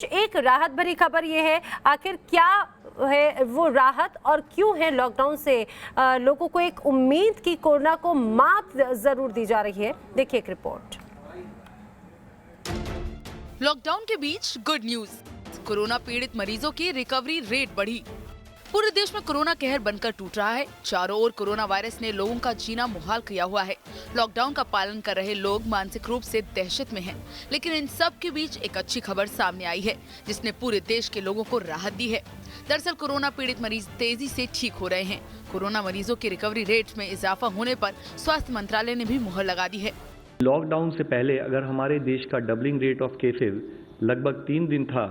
एक राहत भरी खबर ये है, आखिर क्या है वो राहत और क्यों है लॉकडाउन से लोगों को एक उम्मीद की कोरोना को मात जरूर दी जा रही है। देखिए एक रिपोर्ट। लॉकडाउन के बीच गुड न्यूज, कोरोना पीड़ित मरीजों की रिकवरी रेट बढ़ी। पूरे देश में कोरोना कहर बनकर टूट रहा है। चारों ओर कोरोना वायरस ने लोगों का जीना मुहाल किया हुआ है। लॉकडाउन का पालन कर रहे लोग मानसिक रूप से दहशत में हैं। लेकिन इन सब के बीच एक अच्छी खबर सामने आई है, जिसने पूरे देश के लोगों को राहत दी है। दरअसल कोरोना पीड़ित मरीज तेजी से ठीक हो रहे हैं। कोरोना मरीजों की रिकवरी रेट में इजाफा होने पर स्वास्थ्य मंत्रालय ने भी मुहर लगा दी है। लॉकडाउन से पहले अगर हमारे देश का डबलिंग रेट ऑफ केसेस लगभग 3 दिन था,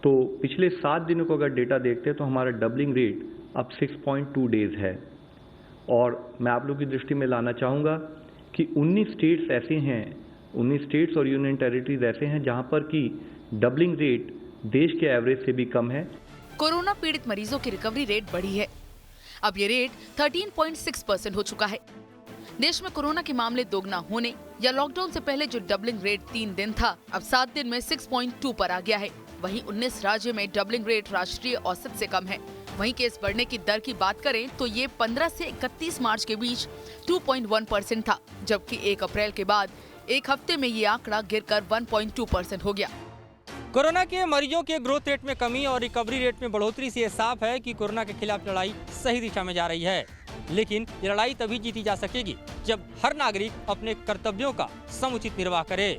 तो पिछले 7 दिनों को अगर डेटा देखते हैं तो हमारा डबलिंग रेट अब 6.2 डेज है। और मैं आप लोगों की दृष्टि में लाना चाहूँगा कि 19 स्टेट्स ऐसे हैं, 19 स्टेट्स और यूनियन टेरिटरीज ऐसे हैं जहां पर कि डबलिंग रेट देश के एवरेज से भी कम है। कोरोना पीड़ित मरीजों की रिकवरी रेट बढ़ी है। अब ये रेट 13.6% हो चुका है। देश में कोरोना के मामले दोगुना होने या लॉकडाउन से पहले जो डबलिंग रेट 3 दिन था, अब 7 दिन में 6.2 पर आ गया है। वहीं 19 राज्यों में डबलिंग रेट राष्ट्रीय औसत से कम है। वहीं केस बढ़ने की दर की बात करें तो ये 15 से 31 मार्च के बीच 2.1% था, जबकि 1 अप्रैल के बाद एक हफ्ते में ये आंकड़ा गिरकर 1.2% हो गया। कोरोना के मरीजों के ग्रोथ रेट में कमी और रिकवरी रेट में बढ़ोतरी से साफ है कि कोरोना के खिलाफ लड़ाई सही दिशा में जा रही है। लेकिन ये लड़ाई तभी जीती जा सकेगी जब हर नागरिक अपने कर्तव्यों का समुचित निर्वाह करे।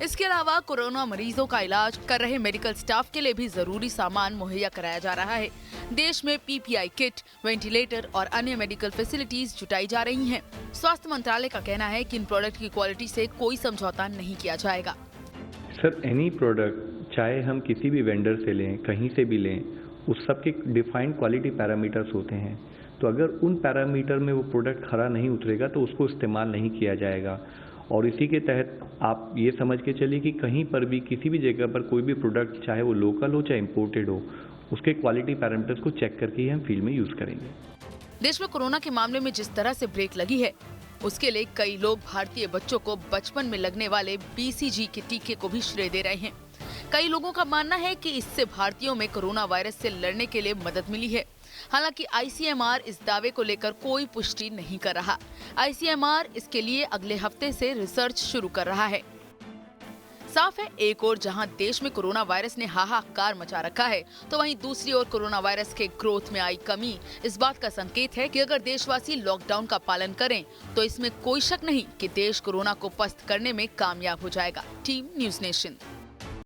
इसके अलावा कोरोना मरीजों का इलाज कर रहे मेडिकल स्टाफ के लिए भी जरूरी सामान मुहैया कराया जा रहा है। देश में पीपीई किट, वेंटिलेटर और अन्य मेडिकल फैसिलिटीज जुटाई जा रही हैं। स्वास्थ्य मंत्रालय का कहना है कि इन प्रोडक्ट की क्वालिटी से कोई समझौता नहीं किया जाएगा। सर, एनी प्रोडक्ट चाहे हम किसी भी वेंडर से लें, कहीं से भी लें, उस सब के डिफाइंड क्वालिटी पैरामीटर्स होते हैं। तो अगर उन पैरामीटर में वो प्रोडक्ट खरा नहीं उतरेगा तो उसको इस्तेमाल नहीं किया जाएगा। और इसी के तहत आप ये समझ के चलिए कि कहीं पर भी किसी भी जगह पर कोई भी प्रोडक्ट, चाहे वो लोकल हो चाहे इम्पोर्टेड हो, उसके क्वालिटी पैरामीटर्स को चेक करके ही हम फील्ड में यूज़ करेंगे। देश में कोरोना के मामले में जिस तरह से ब्रेक लगी है, उसके लिए कई लोग भारतीय बच्चों को बचपन में लगने वाले BCG के टीके को भी श्रेय दे रहे हैं। कई लोगों का मानना है कि इससे भारतीयों में कोरोना वायरस से लड़ने के लिए मदद मिली है। हालांकि ICMR इस दावे को लेकर कोई पुष्टि नहीं कर रहा। ICMR इसके लिए अगले हफ्ते से रिसर्च शुरू कर रहा है। साफ है, एक ओर जहां देश में कोरोना वायरस ने हाहाकार मचा रखा है, तो वहीं दूसरी ओर कोरोना वायरस के ग्रोथ में आई कमी इस बात का संकेत है कि अगर देशवासी लॉकडाउन का पालन करें तो इसमें कोई शक नहीं कि देश कोरोना को पस्त करने में कामयाब हो जाएगा। Team news nation.